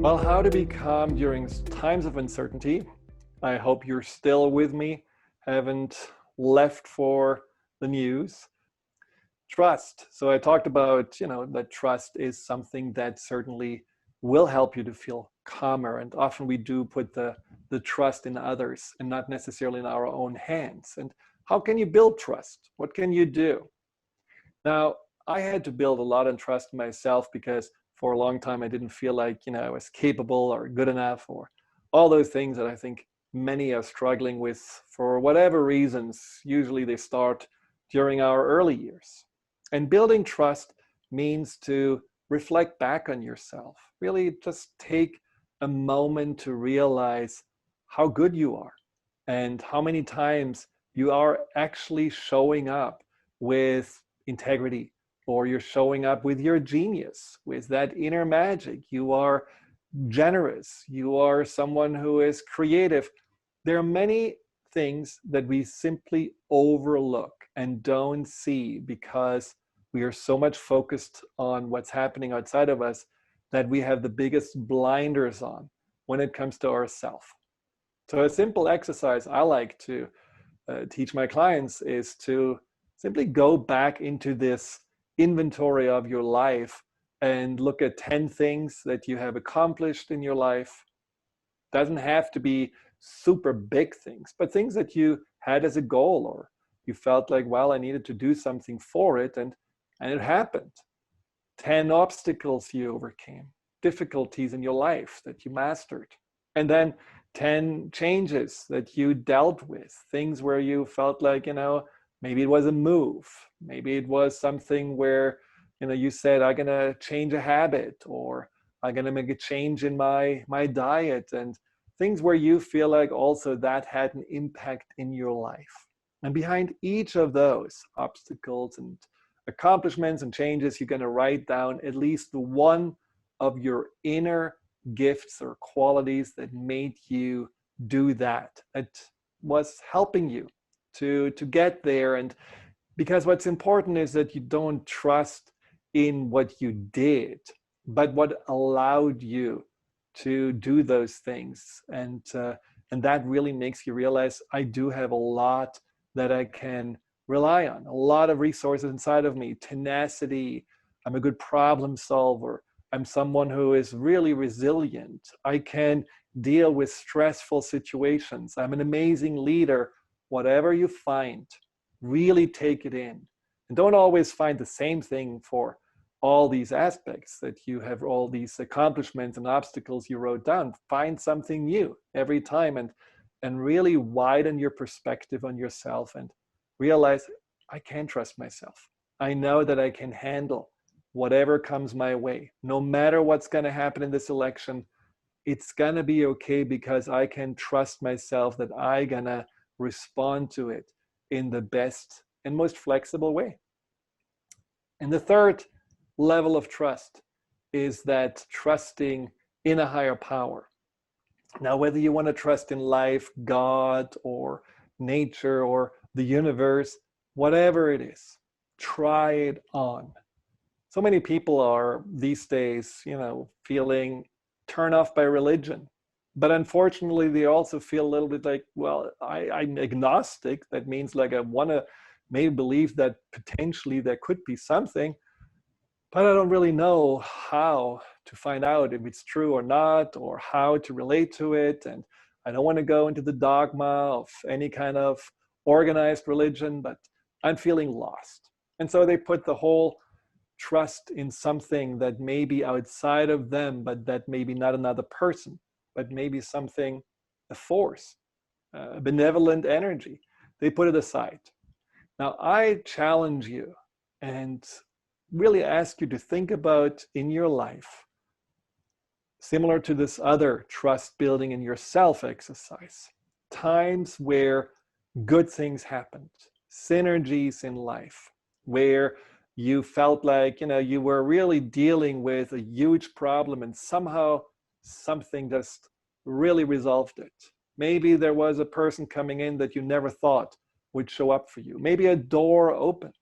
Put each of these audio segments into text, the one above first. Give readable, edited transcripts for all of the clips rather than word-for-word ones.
Well, how to be calm during times of uncertainty. I hope you're still with me, haven't left for the news. Trust. So I talked about, that trust is something that certainly will help you to feel calmer. And often we do put the trust in others and not necessarily in our own hands. And how can you build trust? What can you do? Now, I had to build a lot of trust in myself because for a long time I didn't feel like, I was capable or good enough or all those things that I think many are struggling with for whatever reasons. Usually they start during our early years. And building trust means to reflect back on yourself. Really just take a moment to realize how good you are and how many times you are actually showing up with integrity, or you're showing up with your genius, with that inner magic. You are generous. You are someone who is creative. There are many things that we simply overlook and don't see because we are so much focused on what's happening outside of us that we have the biggest blinders on when it comes to ourselves. So a simple exercise I like to teach my clients is to simply go back into this inventory of your life and look at 10 things that you have accomplished in your life. Doesn't have to be super big things, but things that you had as a goal, or you felt like, well, I needed to do something for it, and it happened. 10 obstacles you overcame, difficulties in your life that you mastered, and then 10 changes that you dealt with, things where you felt like, maybe it was a move, maybe it was something where, you said, I'm gonna change a habit, or I'm gonna make a change in my diet, and things where you feel like also that had an impact in your life. And behind each of those obstacles and accomplishments and changes, you're gonna write down at least one of your inner gifts or qualities that made you do that was helping you to get there. And because what's important is that you don't trust in what you did, but what allowed you to do those things. And that really makes you realize, I do have a lot that I can rely on, a lot of resources inside of me, tenacity. I'm a good problem solver. I'm someone who is really resilient. I can deal with stressful situations. I'm an amazing leader. Whatever you find, really take it in. And don't always find the same thing for all these aspects that you have, all these accomplishments and obstacles you wrote down. Find something new every time, and really widen your perspective on yourself and realize, I can trust myself. I know that I can handle whatever comes my way. No matter what's going to happen in this election, it's going to be okay because I can trust myself that I'm going to respond to it in the best and most flexible way. And the third level of trust is that trusting in a higher power. Now, whether you want to trust in life, God, or nature, or the universe, whatever it is, try it on. So many people are these days, feeling turned off by religion. But unfortunately, they also feel a little bit like, well, I'm agnostic. That means like I want to maybe believe that potentially there could be something, but I don't really know how to find out if it's true or not, or how to relate to it. And I don't want to go into the dogma of any kind of organized religion, but I'm feeling lost. And so they put the whole trust in something that may be outside of them, but that may be not another person, but maybe something, a force, a benevolent energy. They put it aside. Now, I challenge you and really ask you to think about in your life, similar to this other trust building in yourself exercise, times where good things happened, synergies in life, where you felt like, you were really dealing with a huge problem and somehow something just really resolved it. Maybe there was a person coming in that you never thought would show up for you. Maybe a door opened.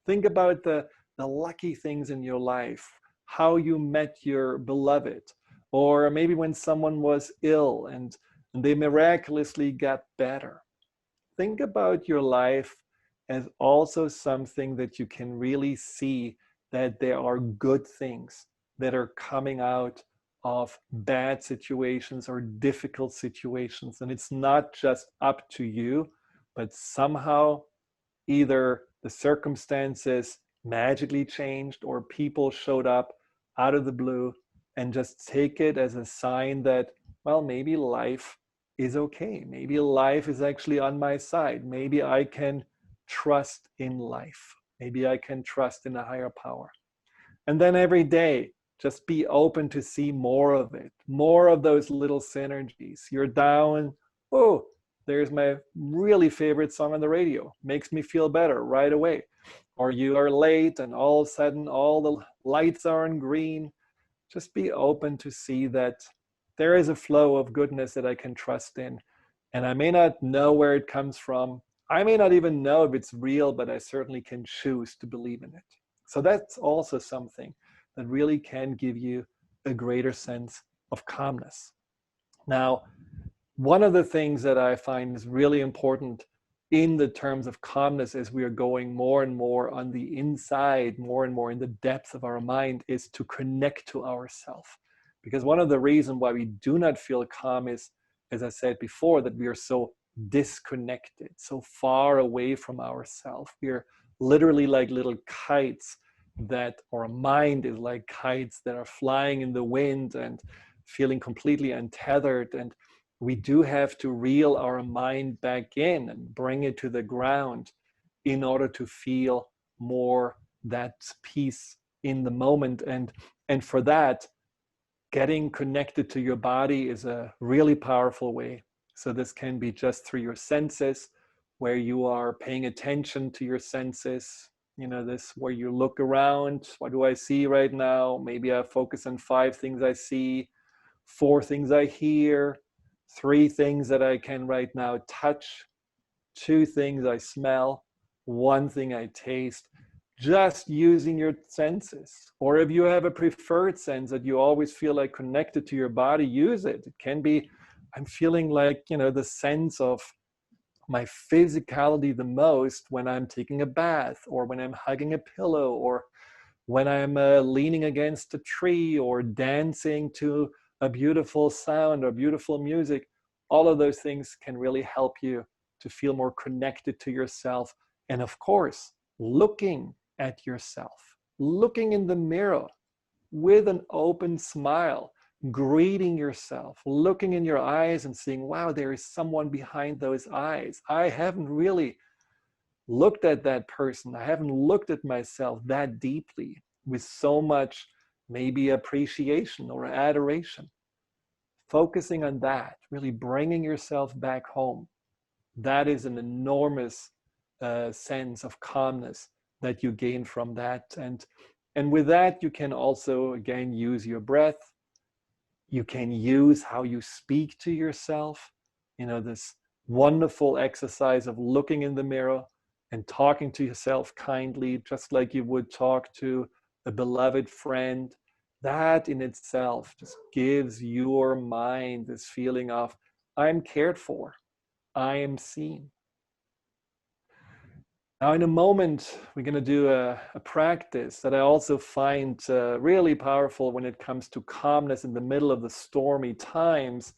Think about the lucky things in your life, how you met your beloved, or maybe when someone was ill and they miraculously got better. Think about your life as also something that you can really see that there are good things that are coming out of bad situations or difficult situations. And it's not just up to you, but somehow either the circumstances magically changed or people showed up out of the blue, and just take it as a sign that, well, maybe life is okay. Maybe life is actually on my side. Maybe I can trust in life. Maybe I can trust in a higher power. And then every day, just be open to see more of it, more of those little synergies. You're down, oh, there's my really favorite song on the radio, makes me feel better right away. Or you are late and all of a sudden all the lights are on green. Just be open to see that there is a flow of goodness that I can trust in. And I may not know where it comes from. I may not even know if it's real, but I certainly can choose to believe in it. So that's also something that really can give you a greater sense of calmness. Now, one of the things that I find is really important in the terms of calmness as we are going more and more on the inside, more and more in the depth of our mind, is to connect to ourselves. Because one of the reasons why we do not feel calm is, as I said before, that we are so disconnected, so far away from ourselves. We are literally like little kites that, or a mind is like kites that are flying in the wind and feeling completely untethered. And we do have to reel our mind back in and bring it to the ground in order to feel more that peace in the moment. And for that, getting connected to your body is a really powerful way. So this can be just through your senses, where you are paying attention to your senses. You know, this where you look around, what do I see right now? Maybe I focus on 5 things I see, 4 things I hear, 3 things that I can right now touch, 2 things I smell, 1 thing I taste. Just using your senses. Or if you have a preferred sense that you always feel like connected to your body, use it. It can be, I'm feeling like, you know, the sense of my physicality the most when I'm taking a bath, or when I'm hugging a pillow, or when I'm leaning against a tree, or dancing to a beautiful sound or beautiful music. All of those things can really help you to feel more connected to yourself. And of course, looking at yourself, looking in the mirror with an open smile, greeting yourself, looking in your eyes and seeing, wow, there is someone behind those eyes. I haven't really looked at that person. I haven't looked at myself that deeply with so much maybe appreciation or adoration. Focusing on that, really bringing yourself back home, that is an enormous sense of calmness that you gain from that. And with that, you can also, again, use your breath. You can use how you speak to yourself. You know, this wonderful exercise of looking in the mirror and talking to yourself kindly, just like you would talk to a beloved friend. That in itself just gives your mind this feeling of, I'm cared for, I am seen. Now, in a moment, we're going to do a practice that I also find really powerful when it comes to calmness in the middle of the stormy times,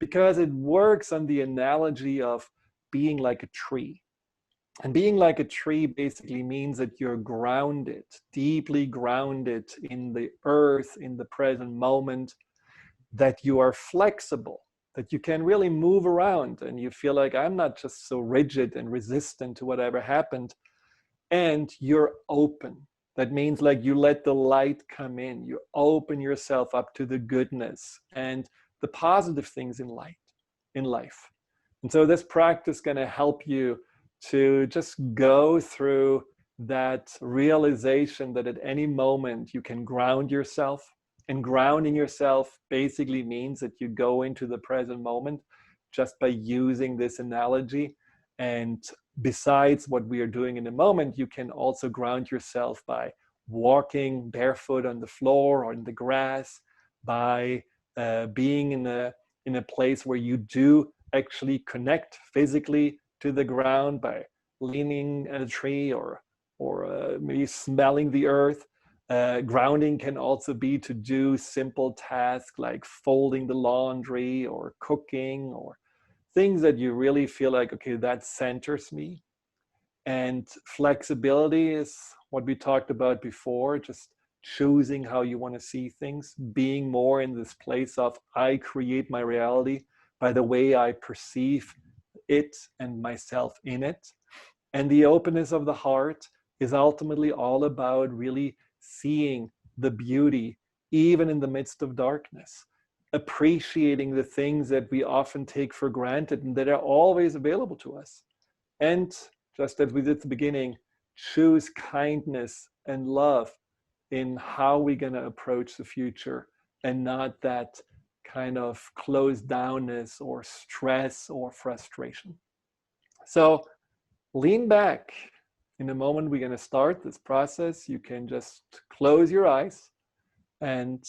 because it works on the analogy of being like a tree. And being like a tree basically means that you're grounded, deeply grounded in the earth, in the present moment, that you are flexible, that you can really move around and you feel like, I'm not just so rigid and resistant to whatever happened. And you're open. That means like you let the light come in. You open yourself up to the goodness and the positive things in life. And so this practice is going to help you to just go through that realization that at any moment you can ground yourself. And grounding yourself basically means that you go into the present moment just by using this analogy. And besides what we are doing in a moment, you can also ground yourself by walking barefoot on the floor or in the grass, by being in a place where you do actually connect physically to the ground by leaning at a tree or maybe smelling the earth. Grounding can also be to do simple tasks like folding the laundry or cooking, or things that you really feel like, okay, that centers me. And flexibility is what we talked about before, just choosing how you want to see things, being more in this place of I create my reality by the way I perceive it and myself in it. And the openness of the heart is ultimately all about really seeing the beauty, even in the midst of darkness, appreciating the things that we often take for granted and that are always available to us. And just as we did at the beginning, choose kindness and love in how we're going to approach the future, and not that kind of closed downness or stress or frustration. So lean back. In a moment, we're going to start this process. You can just close your eyes and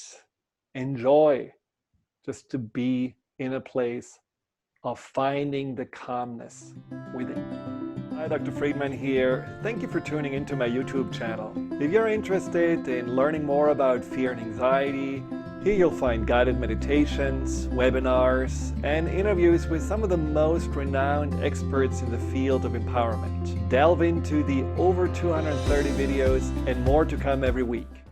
enjoy just to be in a place of finding the calmness within. Hi, Dr. Friedemann here. Thank you for tuning into my YouTube channel. If you're interested in learning more about fear and anxiety, here you'll find guided meditations, webinars, and interviews with some of the most renowned experts in the field of empowerment. Delve into the over 230 videos and more to come every week.